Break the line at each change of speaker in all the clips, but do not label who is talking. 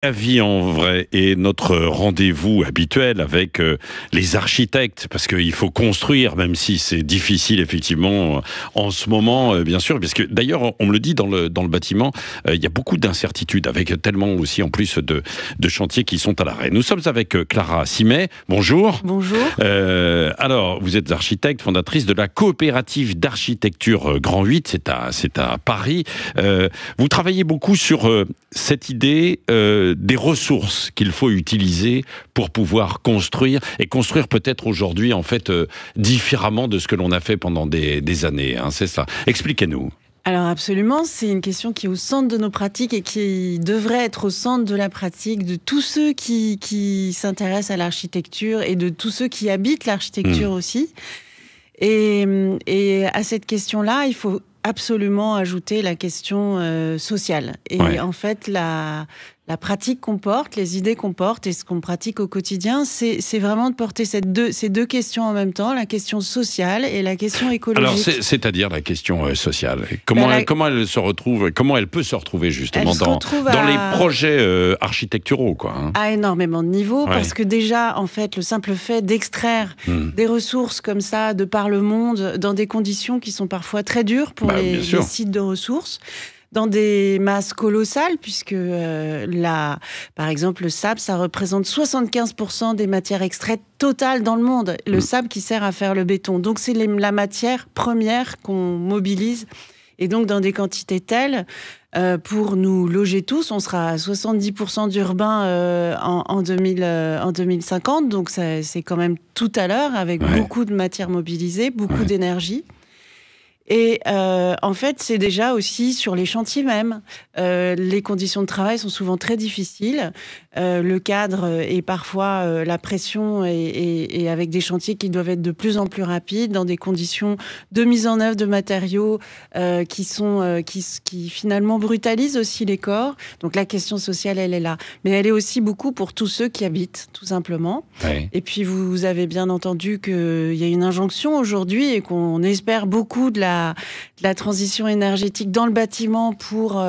La vie en vrai est notre rendez-vous habituel avec les architectes, parce qu'il faut construire, même si c'est difficile effectivement en ce moment, bien sûr, parce que d'ailleurs on me le dit dans le bâtiment, il y a beaucoup d'incertitudes, avec tellement aussi en plus de chantiers qui sont à l'arrêt. Nous sommes avec Clara Simet, bonjour.
Bonjour.
Alors, vous êtes architecte, fondatrice de la coopérative d'architecture Grand 8, c'est à Paris. Vous travaillez beaucoup sur cette idée des ressources qu'il faut utiliser pour pouvoir construire, et construire peut-être aujourd'hui en fait différemment de ce que l'on a fait pendant des années, hein, c'est ça. Expliquez-nous.
Alors absolument, c'est une question qui est au centre de nos pratiques et qui devrait être au centre de la pratique de tous ceux qui s'intéressent à l'architecture et de tous ceux qui habitent l'architecture aussi. Et à cette question-là, il faut absolument ajouter la question sociale. Et en fait, la pratique qu'on porte, les idées qu'on porte et ce qu'on pratique au quotidien, c'est vraiment de porter ces deux questions en même temps, la question sociale et la question écologique.
Alors, c'est-à-dire la question sociale. Comment elle se retrouve, comment elle peut se retrouver justement dans les projets architecturaux, quoi, hein.
À énormément de niveaux, parce que déjà, en fait, le simple fait d'extraire des ressources comme ça de par le monde, dans des conditions qui sont parfois très dures pour les sites de ressources, dans des masses colossales, puisque par exemple, le sable, ça représente 75% des matières extraites totales dans le monde. Le sable qui sert à faire le béton. Donc, c'est la matière première qu'on mobilise. Et donc, dans des quantités telles, pour nous loger tous, on sera à 70% d'urbain en 2050. Donc, c'est quand même tout à l'heure, avec beaucoup de matières mobilisées, beaucoup d'énergie. Et en fait, c'est déjà aussi sur les chantiers même. Les conditions de travail sont souvent très difficiles. Le cadre est parfois la pression et avec des chantiers qui doivent être de plus en plus rapides, dans des conditions de mise en œuvre de matériaux qui finalement brutalisent aussi les corps. Donc la question sociale, elle est là. Mais elle est aussi beaucoup pour tous ceux qui habitent, tout simplement. Et puis vous avez bien entendu qu'il y a une injonction aujourd'hui et qu'on espère beaucoup de la transition énergétique dans le bâtiment pour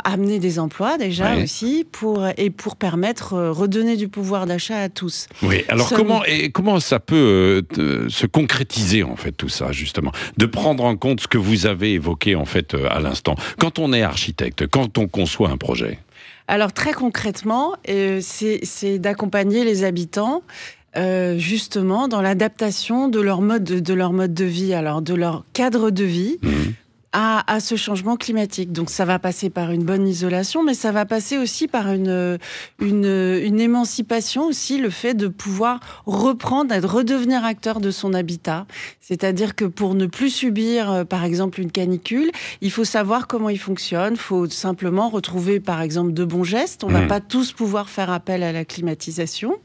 amener des emplois déjà aussi, pour permettre redonner du pouvoir d'achat à tous.
Oui, alors comment ça peut se concrétiser en fait tout ça justement, de prendre en compte ce que vous avez évoqué en fait à l'instant, quand on est architecte, quand on conçoit un projet?
Alors très concrètement, c'est d'accompagner les habitants justement dans l'adaptation de leur mode de vie, alors de leur cadre de vie à ce changement climatique. Donc ça va passer par une bonne isolation, mais ça va passer aussi par une émancipation aussi, le fait de pouvoir reprendre, de redevenir acteur de son habitat. C'est-à-dire que pour ne plus subir, par exemple, une canicule, il faut savoir comment il fonctionne. Il faut simplement retrouver, par exemple, de bons gestes. On ne va pas tous pouvoir faire appel à la climatisation.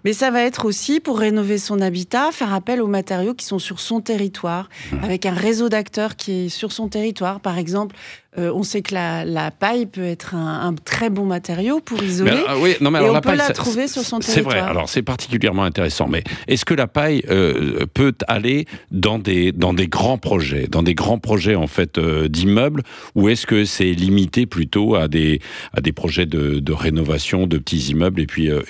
Mais ça va être aussi, pour rénover son habitat, faire appel aux matériaux qui sont sur son territoire, avec un réseau d'acteurs qui est sur son territoire. Par exemple, on sait que la paille peut être un très bon matériau pour isoler, et on peut la trouver sur son territoire.
C'est vrai, alors c'est particulièrement intéressant, mais est-ce que la paille peut aller dans des grands projets, en fait d'immeubles, ou est-ce que c'est limité plutôt à des projets de rénovation de petits immeubles et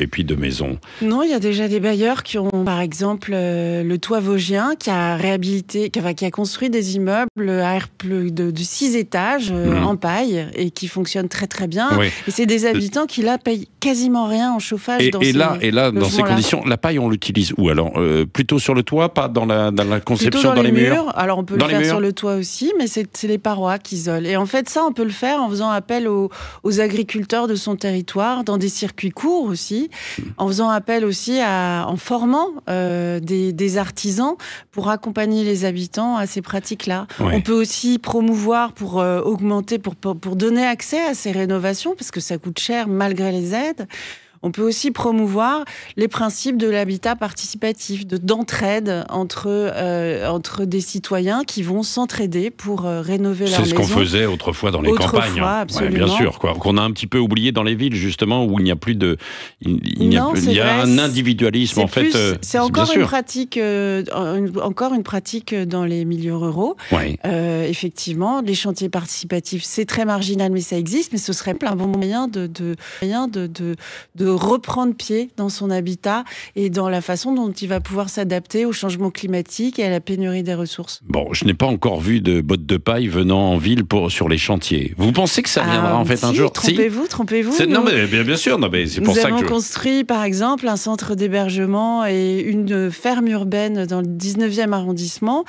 puis de maisons?
Non, il y a déjà des bailleurs qui ont, par exemple, le Toit Vosgien, qui a construit des immeubles de 6 étages en paille et qui fonctionnent très très bien. Et c'est des habitants qui là payent quasiment rien en chauffage.
Et là, dans ces conditions, la paille, on l'utilise où alors? Plutôt sur le toit, pas dans la conception, dans les murs?
Alors on peut le faire sur le toit aussi, mais c'est les parois qui isolent. Et en fait, ça, on peut le faire en faisant appel aux agriculteurs de son territoire, dans des circuits courts aussi, en faisant appel aussi en formant des artisans pour accompagner les habitants à ces pratiques-là. On peut aussi promouvoir pour augmenter, pour donner accès à ces rénovations, parce que ça coûte cher malgré les aides. on peut aussi promouvoir les principes de l'habitat participatif, d'entraide entre des citoyens qui vont s'entraider pour rénover leur maison.
C'est ce qu'on faisait autrefois dans les campagnes.
Absolument.
Ouais, bien sûr, qu'on a un petit peu oublié dans les villes, justement, où il n'y a plus de... Il y a un individualisme, en fait.
C'est encore une pratique, dans les milieux ruraux.
Ouais.
Effectivement, les chantiers participatifs, c'est très marginal, mais ça existe. Mais ce serait un bon moyen de reprendre pied dans son habitat et dans la façon dont il va pouvoir s'adapter au changement climatique et à la pénurie des ressources.
Bon, je n'ai pas encore vu de bottes de paille venant en ville sur les chantiers. Vous pensez que ça viendra en fait un jour?
Trompez-vous.
Non, mais bien sûr. Non, mais c'est pour ça que
nous avons construit, par exemple, un centre d'hébergement et une ferme urbaine dans le 19e arrondissement.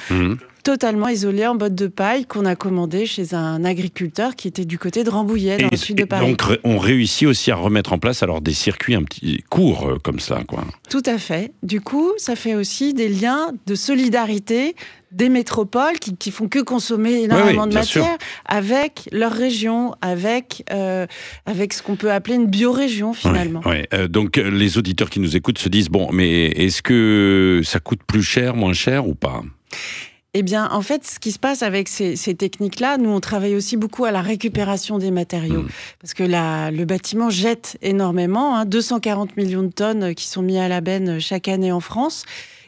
Totalement isolé en bottes de paille qu'on a commandé chez un agriculteur qui était du côté de Rambouillet, dans le sud de Paris.
Donc on réussit aussi à remettre en place alors des circuits un petit courts comme ça, quoi.
Tout à fait. Du coup, ça fait aussi des liens de solidarité des métropoles qui font que consommer énormément de matière avec leur région, avec ce qu'on peut appeler une biorégion finalement.
Donc les auditeurs qui nous écoutent se disent bon, mais est-ce que ça coûte plus cher, moins cher ou pas ?
Eh bien, en fait, ce qui se passe avec ces techniques-là, nous, on travaille aussi beaucoup à la récupération des matériaux. Parce que le bâtiment jette énormément, 240 millions de tonnes qui sont mis à la benne chaque année en France.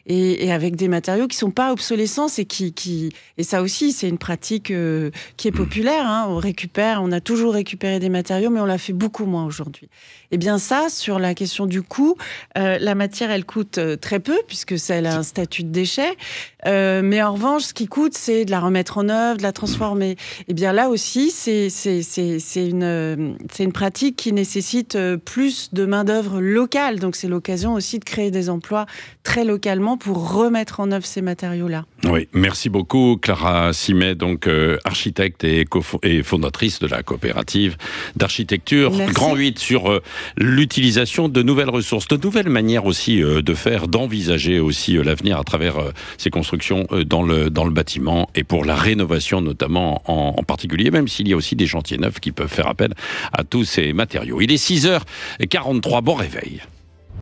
Et avec des matériaux qui sont pas obsolescents et ça aussi c'est une pratique qui est populaire. On a toujours récupéré des matériaux, mais on l'a fait beaucoup moins aujourd'hui. Et bien ça, sur la question du coût, la matière elle coûte très peu puisque elle a un statut de déchet. Mais en revanche, ce qui coûte, c'est de la remettre en œuvre, de la transformer. Et bien là aussi, c'est une pratique qui nécessite plus de main d'œuvre locale. Donc c'est l'occasion aussi de créer des emplois très localement pour remettre en œuvre ces matériaux-là.
Oui, merci beaucoup Clara Simet, donc architecte et fondatrice de la coopérative d'architecture Grand 8 sur l'utilisation de nouvelles ressources, de nouvelles manières aussi d'envisager aussi l'avenir à travers ces constructions dans le bâtiment et pour la rénovation notamment en particulier, même s'il y a aussi des chantiers neufs qui peuvent faire appel à tous ces matériaux. Il est 6h43, bon réveil.